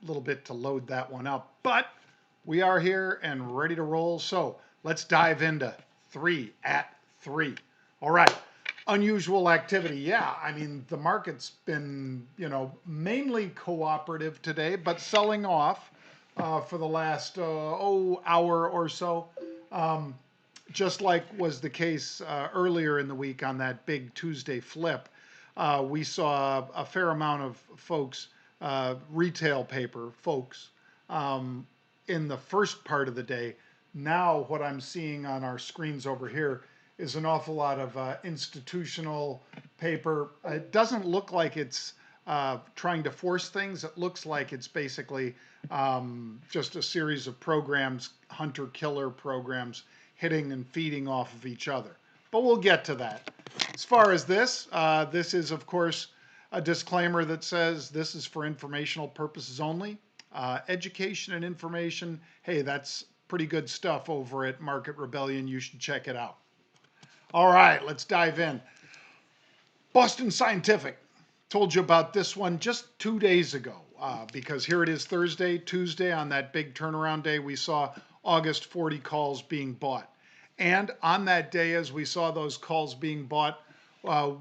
a little bit to load that one up, but we are here and ready to roll. So let's dive into 3 at 3. All right. Unusual activity. Yeah, I mean, the market's been, mainly cooperative today, but selling off for the last, hour or so. Just like was the case earlier in the week on that big Tuesday flip, we saw a fair amount of folks, retail paper folks, in the first part of the day. Now, what I'm seeing on our screens over here is an awful lot of institutional paper. It doesn't look like it's trying to force things. It looks like it's basically just a series of programs, hunter-killer programs, hitting and feeding off of each other. But we'll get to that. As far as this, this is, of course, a disclaimer that says this is for informational purposes only. Education and information, hey, that's pretty good stuff over at Market Rebellion. You should check it out. All right, let's dive in. Boston Scientific. Told you about this one just 2 days ago because here it is Thursday, Tuesday, on that big turnaround day, we saw August 40 calls being bought. And on that day, as we saw those calls being bought,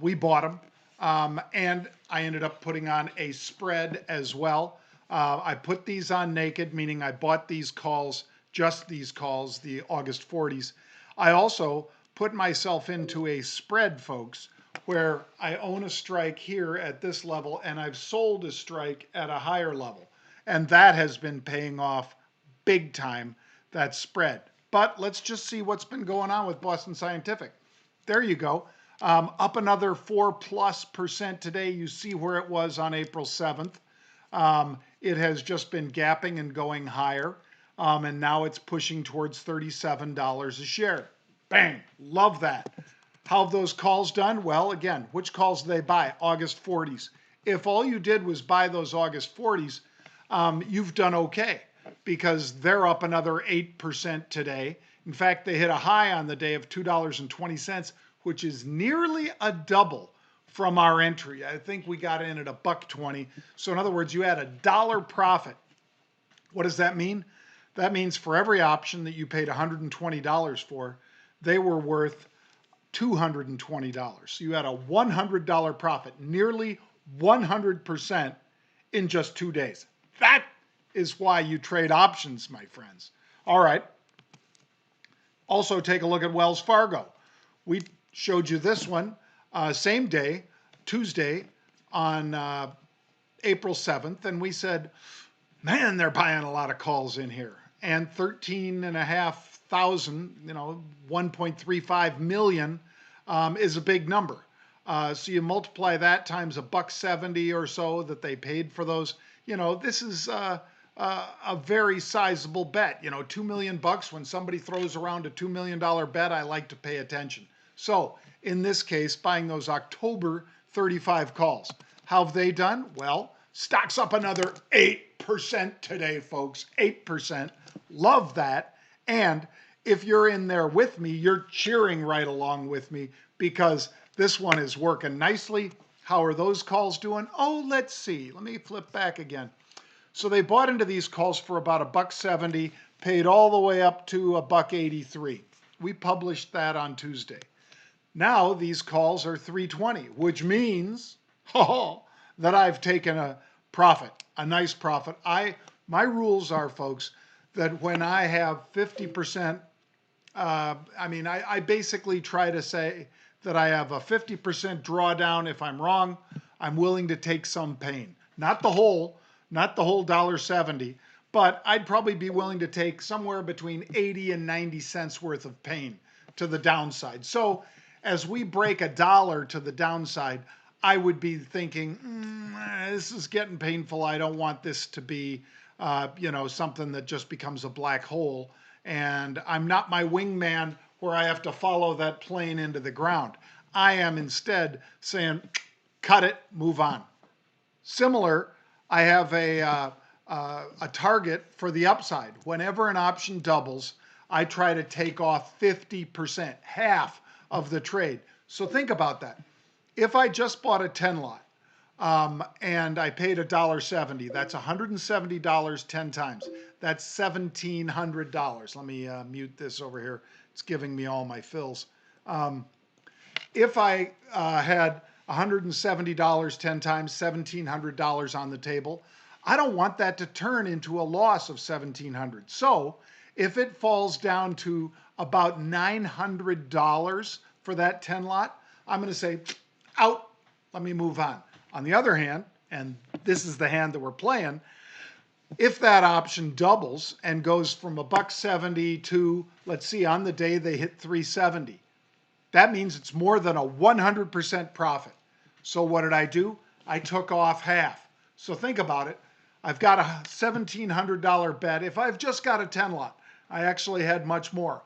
we bought them. And I ended up putting on a spread as well. I put these on naked, meaning I bought these calls, just these calls, the August 40s. I also put myself into a spread, folks, where I own a strike here at this level and I've sold a strike at a higher level. And that has been paying off big time, that spread. But let's just see what's been going on with Boston Scientific. There you go. Up another 4+% today. You see where it was on April 7th. It has just been gapping and going higher. And now it's pushing towards $37 a share. Bang, love that. How have those calls done? Well, again, which calls did they buy? August 40s. If all you did was buy those August 40s, you've done okay because they're up another 8% today. In fact, they hit a high on the day of $2.20, which is nearly a double from our entry. I think we got in at $1.20. So in other words, you had $1 profit. What does that mean? That means for every option that you paid $120 for, they were worth $220. So you had a $100 profit, nearly 100% in just 2 days. That is why you trade options, my friends. All right. Also take a look at Wells Fargo. We showed you this one same day, Tuesday, on April 7th, and we said, man, they're buying a lot of calls in here. And 13,500, 1.35 million is a big number. So you multiply that times $1.70 or so that they paid for those. This is a very sizable bet. 2 million bucks. When somebody throws around a $2 million bet, I like to pay attention. So in this case, buying those October 35 calls. How have they done? Well, stock's up another 8% today, folks. 8%. Love that. And if you're in there with me, you're cheering right along with me because this one is working nicely. How are those calls doing? Oh, let's see. Let me flip back again. So they bought into these calls for about $1.70, paid all the way up to $1.83. We published that on Tuesday. Now these calls are $3.20, which means that I've taken a profit, a nice profit. My rules are, folks, that when I have 50%, I basically try to say that I have a 50% drawdown. If I'm wrong, I'm willing to take some pain. Not the whole $1.70, but I'd probably be willing to take somewhere between 80 and 90 cents worth of pain to the downside. So as we break $1 to the downside, I would be thinking, this is getting painful. I don't want this to be, something that just becomes a black hole. And I'm not my wingman where I have to follow that plane into the ground. I am instead saying, cut it, move on. Similar, I have a target for the upside. Whenever an option doubles, I try to take off 50%, half of the trade. So think about that. If I just bought a 10 lot, and I paid $1.70. That's $170 10 times. That's $1,700. Let me mute this over here. It's giving me all my fills. If I had $170 10 times, $1,700 on the table, I don't want that to turn into a loss of $1,700. So if it falls down to about $900 for that 10 lot, I'm going to say, out, let me move on. On the other hand, and this is the hand that we're playing, if that option doubles and goes from $1.70 to, let's see, on the day they hit 370, that means it's more than a 100% profit. So what did I do? I took off half. So think about it. I've got a $1,700 bet. If I've just got a 10 lot, I actually had much more.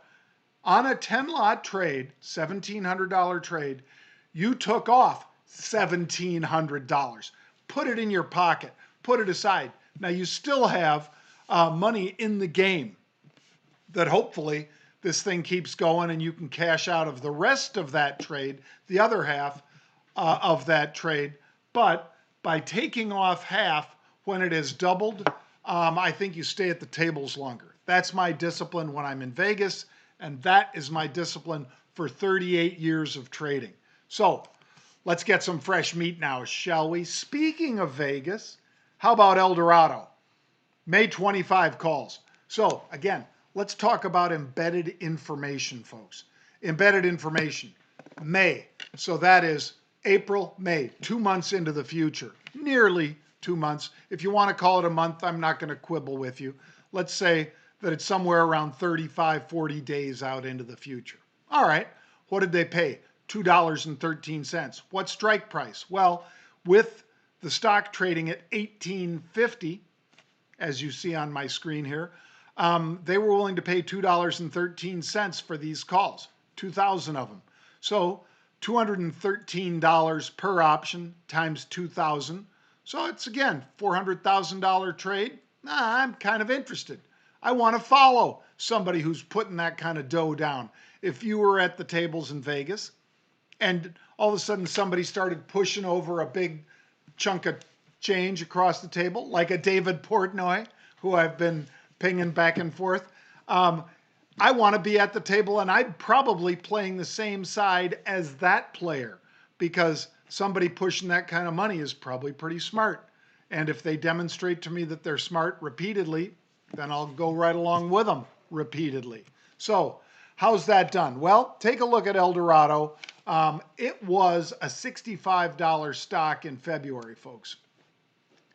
On a 10 lot trade, $1,700 trade, you took off $1,700. Put it in your pocket. Put it aside. Now you still have money in the game that hopefully this thing keeps going and you can cash out of the rest of that trade, the other half of that trade. But by taking off half when it has doubled, I think you stay at the tables longer. That's my discipline when I'm in Vegas, and that is my discipline for 38 years of trading. So let's get some fresh meat now, shall we? Speaking of Vegas, how about El Dorado? May 25 calls. So again, let's talk about embedded information, folks. Embedded information, May. So that is April, May, 2 months into the future, nearly 2 months. If you want to call it a month, I'm not going to quibble with you. Let's say that it's somewhere around 35, 40 days out into the future. All right, what did they pay? $2.13. What strike price? Well, with the stock trading at $18.50, as you see on my screen here, they were willing to pay $2.13 for these calls, 2,000 of them. So $213 per option times 2,000. So it's, again, $400,000 trade. I'm kind of interested. I want to follow somebody who's putting that kind of dough down. If you were at the tables in Vegas and all of a sudden somebody started pushing over a big chunk of change across the table, like a David Portnoy, who I've been pinging back and forth, I want to be at the table, and I'm probably playing the same side as that player, because somebody pushing that kind of money is probably pretty smart. And if they demonstrate to me that they're smart repeatedly, then I'll go right along with them repeatedly. So how's that done? Well, take a look at El Dorado. It was a $65 stock in February, folks.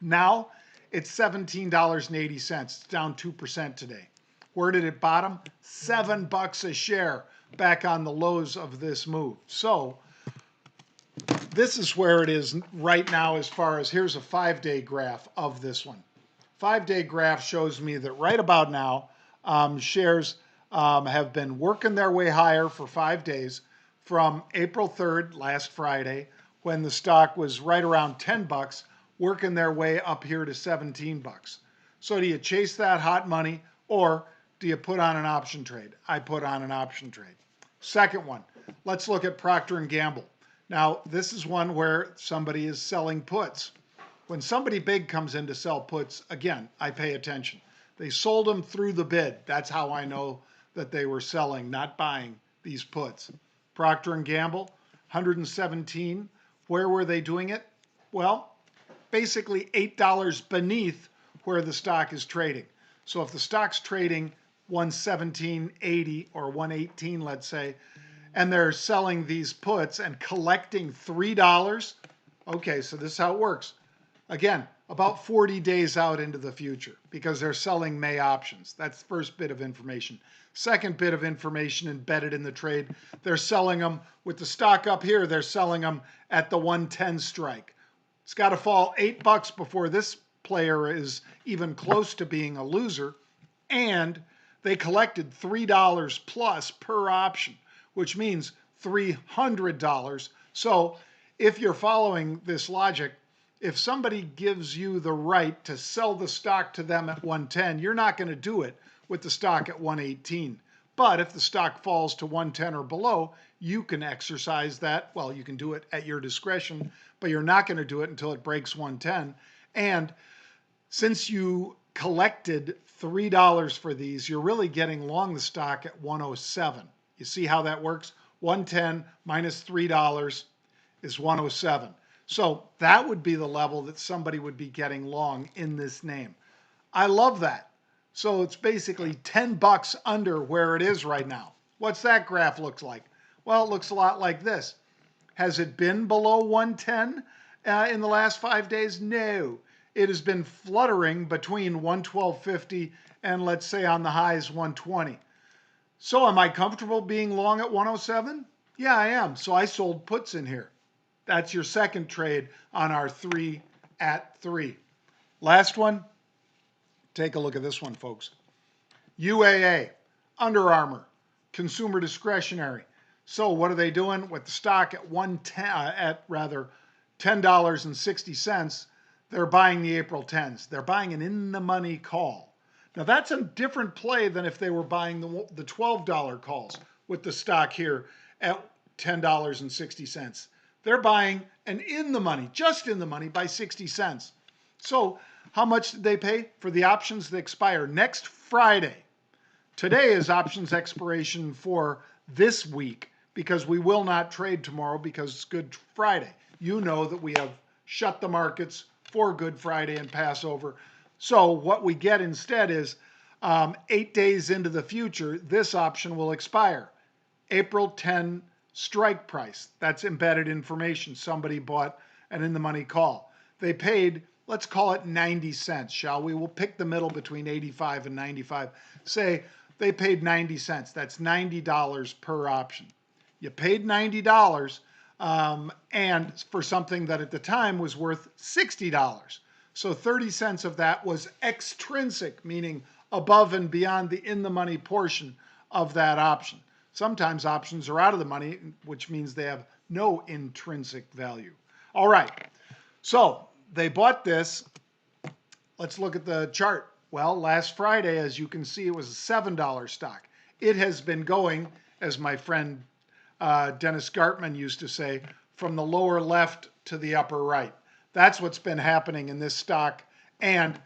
Now it's $17.80. It's down 2% today. Where did it bottom? $7 a share back on the lows of this move. So this is where it is right now as far as, here's a 5-day graph of this one. 5-day graph shows me that right about now, shares have been working their way higher for 5 days from April 3rd, last Friday, when the stock was right around $10, working their way up here to $17. So do you chase that hot money, or do you put on an option trade? I put on an option trade. Second one, let's look at Procter & Gamble. Now, this is one where somebody is selling puts. When somebody big comes in to sell puts, again, I pay attention. They sold them through the bid. That's how I know that they were selling, not buying these puts. Procter & Gamble, 117. Where were they doing it? Well, basically $8 beneath where the stock is trading. So if the stock's trading 117.80 or 118, let's say, and they're selling these puts and collecting $3, okay, so this is how it works. Again, about 40 days out into the future, because they're selling May options. That's the first bit of information. Second bit of information embedded in the trade, they're selling them with the stock up here, they're selling them at the 110 strike. It's got to fall $8 before this player is even close to being a loser, and they collected $3 plus per option, which means $300. So if you're following this logic, if somebody gives you the right to sell the stock to them at 110, you're not going to do it with the stock at 118. But if the stock falls to 110 or below, you can exercise that. Well, you can do it at your discretion, but you're not going to do it until it breaks 110. And since you collected $3 for these, you're really getting long the stock at 107. You see how that works? 110 minus $3 is 107. So that would be the level that somebody would be getting long in this name. I love that. So it's basically 10 bucks under where it is right now. What's that graph look like? Well, it looks a lot like this. Has it been below 110 in the last 5 days? No. It has been fluttering between 112.50 and, let's say, on the highs 120. So am I comfortable being long at 107? Yeah, I am. So I sold puts in here. That's your second trade on our 3 at 3. Last one. Take a look at this one, folks. UAA, Under Armour, consumer discretionary. So what are they doing with the stock at $10.60? They're buying the April 10s. They're buying an in-the-money call. Now that's a different play than if they were buying the $12 calls with the stock here at $10.60. They're buying an in-the-money, just in the money, by 60 cents. So how much did they pay for the options that expire next Friday? Today is options expiration for this week because we will not trade tomorrow because it's Good Friday. You know that we have shut the markets for Good Friday and Passover. So what we get instead is 8 days into the future, this option will expire. April 10 strike price. That's embedded information. Somebody bought an in-the-money call. They paid, let's call it 90 cents, shall we? We'll pick the middle between 85 and 95. Say they paid 90 cents. That's $90 per option. You paid $90 and for something that at the time was worth $60. So 30 cents of that was extrinsic, meaning above and beyond the in-the-money portion of that option. Sometimes options are out of the money, which means they have no intrinsic value. All right, so they bought this. Let's look at the chart. Well, last Friday, as you can see, it was a $7 stock. It has been going, as my friend Dennis Gartman used to say, from the lower left to the upper right. That's what's been happening in this stock, and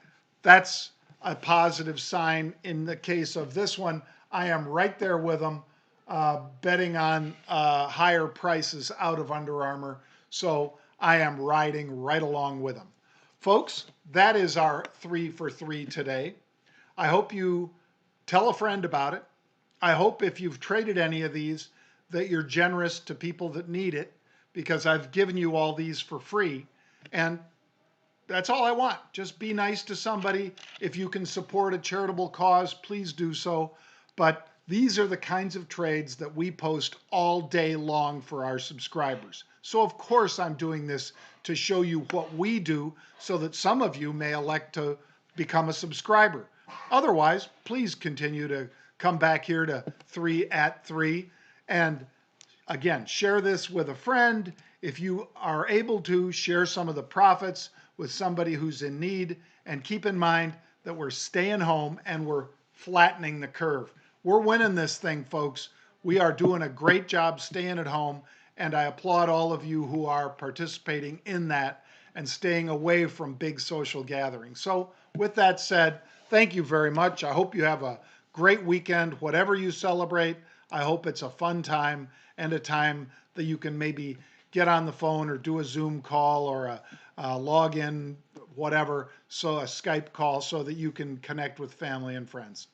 that's a positive sign. In the case of this one, I am right there with them, betting on higher prices out of Under Armour, so I am riding right along with them. Folks, that is our 3 for 3 today. I hope you tell a friend about it. I hope if you've traded any of these that you're generous to people that need it, because I've given you all these for free. And that's all I want. Just be nice to somebody. If you can support a charitable cause, please do so. But these are the kinds of trades that we post all day long for our subscribers. So of course I'm doing this to show you what we do so that some of you may elect to become a subscriber. Otherwise, please continue to come back here to 3 at 3. And again, share this with a friend. If you are able to, share some of the profits with somebody who's in need. And keep in mind that we're staying home and we're flattening the curve. We're winning this thing, folks. We are doing a great job staying at home. And I applaud all of you who are participating in that and staying away from big social gatherings. So with that said, thank you very much. I hope you have a great weekend. Whatever you celebrate, I hope it's a fun time and a time that you can maybe get on the phone or do a Zoom call or a login, whatever, so a Skype call so that you can connect with family and friends.